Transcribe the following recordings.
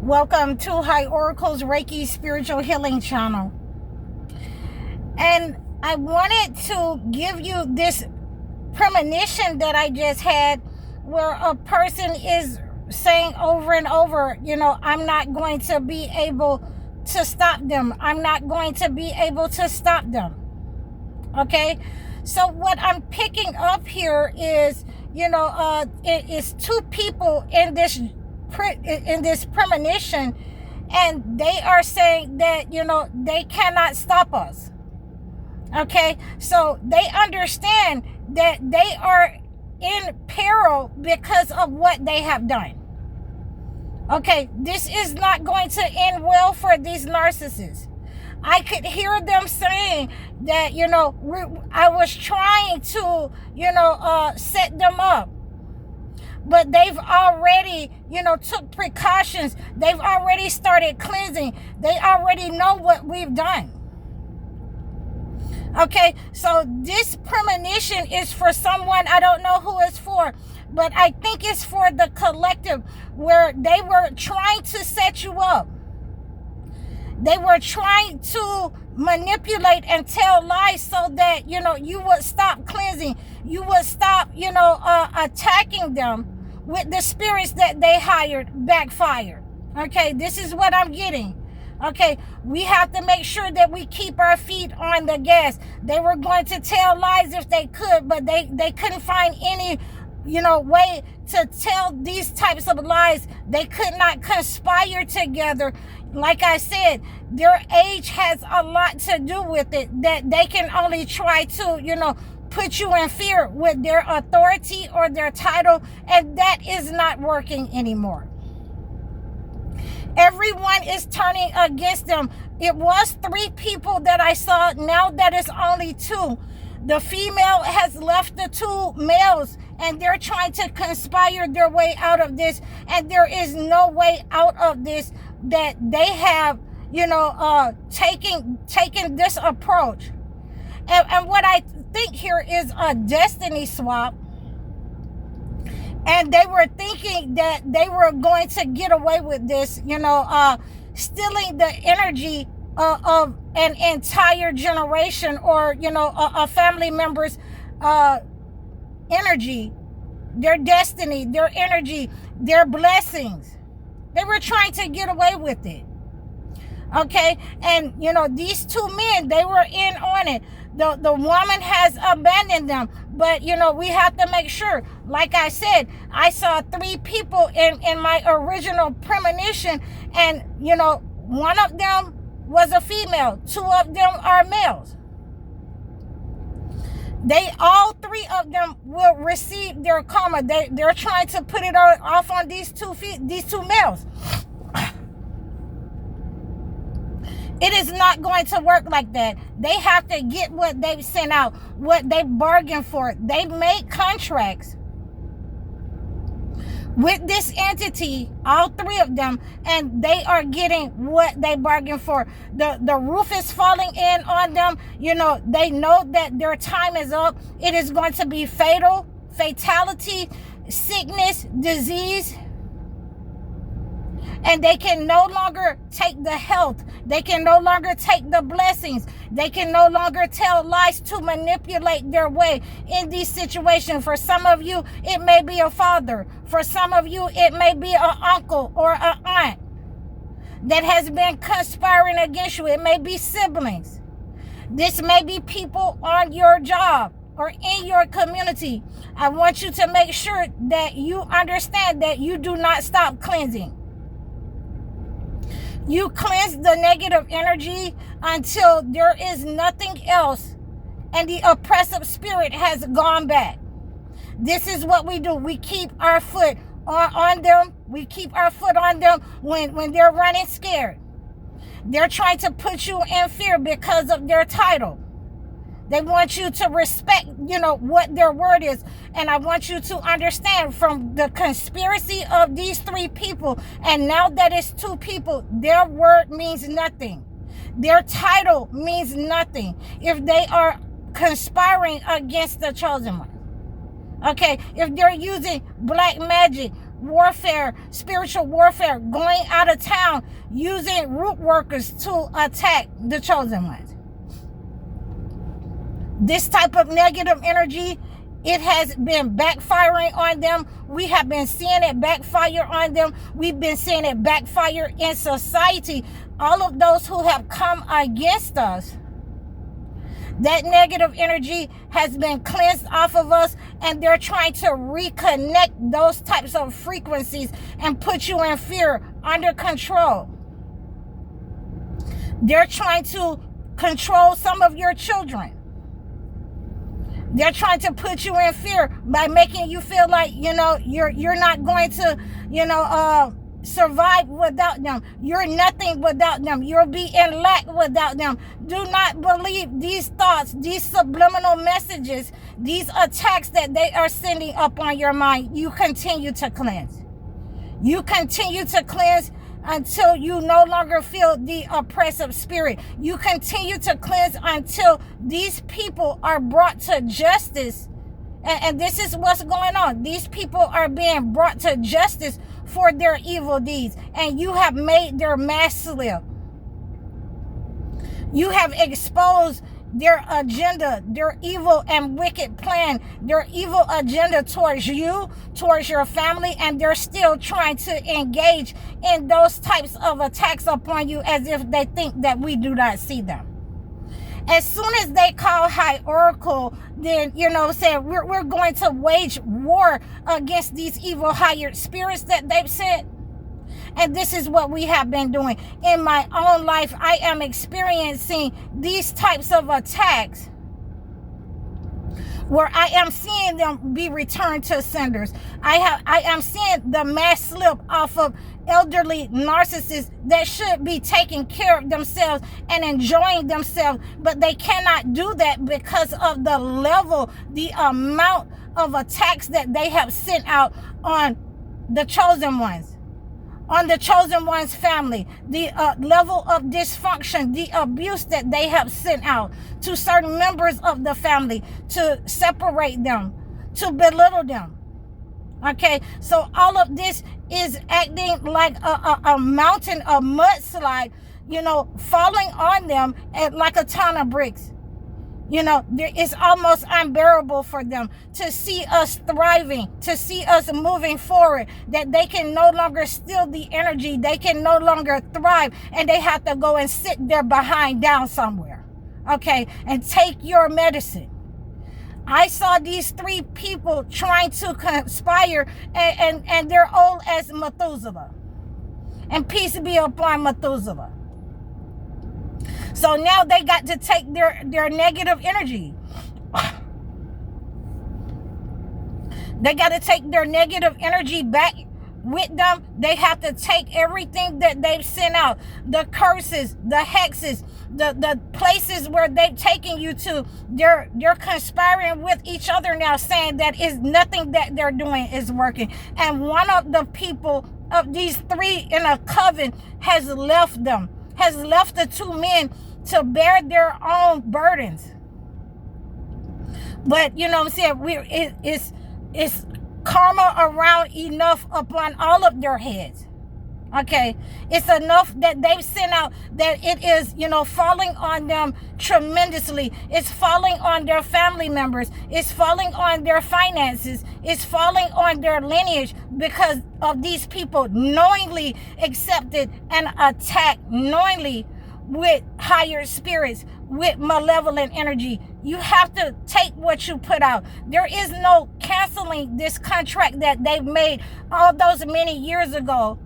Welcome to High Oracle's Reiki Spiritual Healing Channel. And I wanted to give you this premonition that I just had, where a person is saying over and over, I'm not going to be able to stop them. I'm not going to be able to stop them. Okay? So what I'm picking up here is, it is two people in this premonition, and they are saying that they cannot stop us. Okay, so they understand that they are in peril because of what they have done. Okay, this is not going to end well for these narcissists. I could hear them saying that I was trying to set them up, but they've already, took precautions. They've already started cleansing. They already know what we've done. Okay, so this premonition is for someone. I don't know who it's for, but I think it's for the collective, where they were trying to set you up. They were trying to manipulate and tell lies so that, you would stop cleansing. You would stop, attacking them with the spirits that they hired backfired. Okay, this is what I'm getting. Okay, we have to make sure that we keep our feet on the gas. They were going to tell lies if they could, but they couldn't find any, way to tell these types of lies. They could not conspire together. Like I said, their age has a lot to do with it, that they can only try to, put you in fear with their authority or their title, and that is not working anymore. Everyone is turning against them. It was 3 people that I saw. Now that is only 2. The female has left the 2 males, and they're trying to conspire their way out of this, and there is no way out of this, that they have, taken this approach. And what I think here is a destiny swap. And they were thinking that they were going to get away with this, stealing the energy of an entire generation, or, a family member's energy, their destiny, their energy, their blessings. They were trying to get away with it. Okay, and these 2 men, they were in on it. The woman has abandoned them, but we have to make sure. Like I said, I saw 3 people in my original premonition, and one of them was a female, 2 of them are males. All 3 of them will receive their karma. They're trying to put it off on these two males. It is not going to work like that. They have to get what they sent out, what they bargained for. They made contracts with this entity, all 3 of them, and they are getting what they bargained for. The roof is falling in on them. They know that their time is up. It is going to be fatality, sickness, disease. And they can no longer take the health. They can no longer take the blessings. They can no longer tell lies to manipulate their way in these situations. For some of you, it may be a father. For some of you, it may be an uncle or an aunt that has been conspiring against you. It may be siblings. This may be people on your job or in your community. I want you to make sure that you understand that you do not stop cleansing. You cleanse the negative energy until there is nothing else and the oppressive spirit has gone back. This is what we do. We keep our foot on them. We keep our foot on them when they're running scared. They're trying to put you in fear because of their title. They want you to respect, what their word is. And I want you to understand, from the conspiracy of these 3 people, and now that it's 2 people, their word means nothing. Their title means nothing if they are conspiring against the chosen one. Okay, if they're using black magic, warfare, spiritual warfare, going out of town, using root workers to attack the chosen ones. This type of negative energy, it has been backfiring on them. We have been seeing it backfire on them. We've been seeing it backfire in society. All of those who have come against us, that negative energy has been cleansed off of us, and they're trying to reconnect those types of frequencies and put you in fear, under control. They're trying to control some of your children. They're trying to put you in fear by making you feel like, you're not going to, survive without them. You're nothing without them. You'll be in lack without them. Do not believe these thoughts, these subliminal messages, these attacks that they are sending up on your mind. You continue to cleanse. You continue to cleanse until you no longer feel the oppressive spirit. You continue to cleanse until these people are brought to justice. And this is what's going on. These people are being brought to justice for their evil deeds. And you have made their mask slip. You have exposed their agenda, their evil and wicked plan, their evil agenda towards you, towards your family, and they're still trying to engage in those types of attacks upon you as if they think that we do not see them. As soon as they call high oracle, then, we're going to wage war against these evil hired spirits that they've sent. And this is what we have been doing. In my own life, I am experiencing these types of attacks where I am seeing them be returned to senders. I am seeing the mask slip off of elderly narcissists that should be taking care of themselves and enjoying themselves, but they cannot do that because of the level, the amount of attacks that they have sent out on the chosen ones, on the chosen one's family, the level of dysfunction, the abuse that they have sent out to certain members of the family, to separate them, to belittle them. Okay, so all of this is acting like a mountain, a mudslide, falling on them like a ton of bricks. It's almost unbearable for them to see us thriving, to see us moving forward, that they can no longer steal the energy, they can no longer thrive, and they have to go and sit their behind down somewhere, okay, and take your medicine. I saw these 3 people trying to conspire, and they're old as Methuselah. And peace be upon Methuselah. So now they got to take their negative energy. They got to take their negative energy back with them. They have to take everything that they've sent out, the curses, the hexes, the places where they've taken you to. They're conspiring with each other now, saying that is nothing that they're doing is working. And one of the people of these 3 in a coven has left them, has left the 2 men to bear their own burdens. But it's karma around enough upon all of their heads. Okay, it's enough that they've sent out that it is, falling on them tremendously. It's falling on their family members. It's falling on their finances. It's falling on their lineage because of these people knowingly accepted and attacked knowingly with higher spirits, with malevolent energy. You have to take what you put out. There is no canceling this contract that they've made all those many years ago.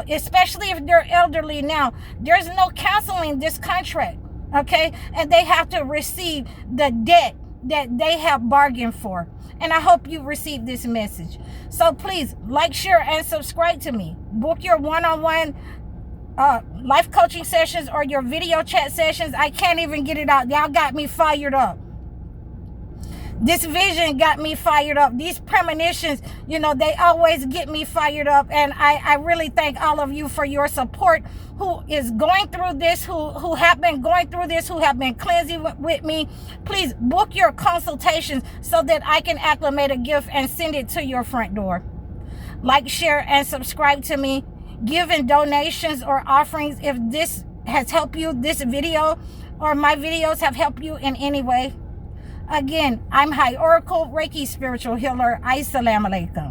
Especially if they're elderly now, there's no canceling this contract, okay? And they have to receive the debt that they have bargained for. And I hope you received this message. So please like, share, and subscribe to me. Book your one-on-one life coaching sessions or your video chat sessions. I can't even get it out. Y'all got me fired up. This vision got me fired up. These premonitions, they always get me fired up. And I really thank all of you for your support, who is going through this, who have been going through this, who have been cleansing with me. Please book your consultations so that I can acclimate a gift and send it to your front door. Like, share, and subscribe to me. Give in donations or offerings if this has helped you, this video or my videos have helped you in any way. Again, I'm High Oracle, Reiki Spiritual Healer. Assalamu alaikum.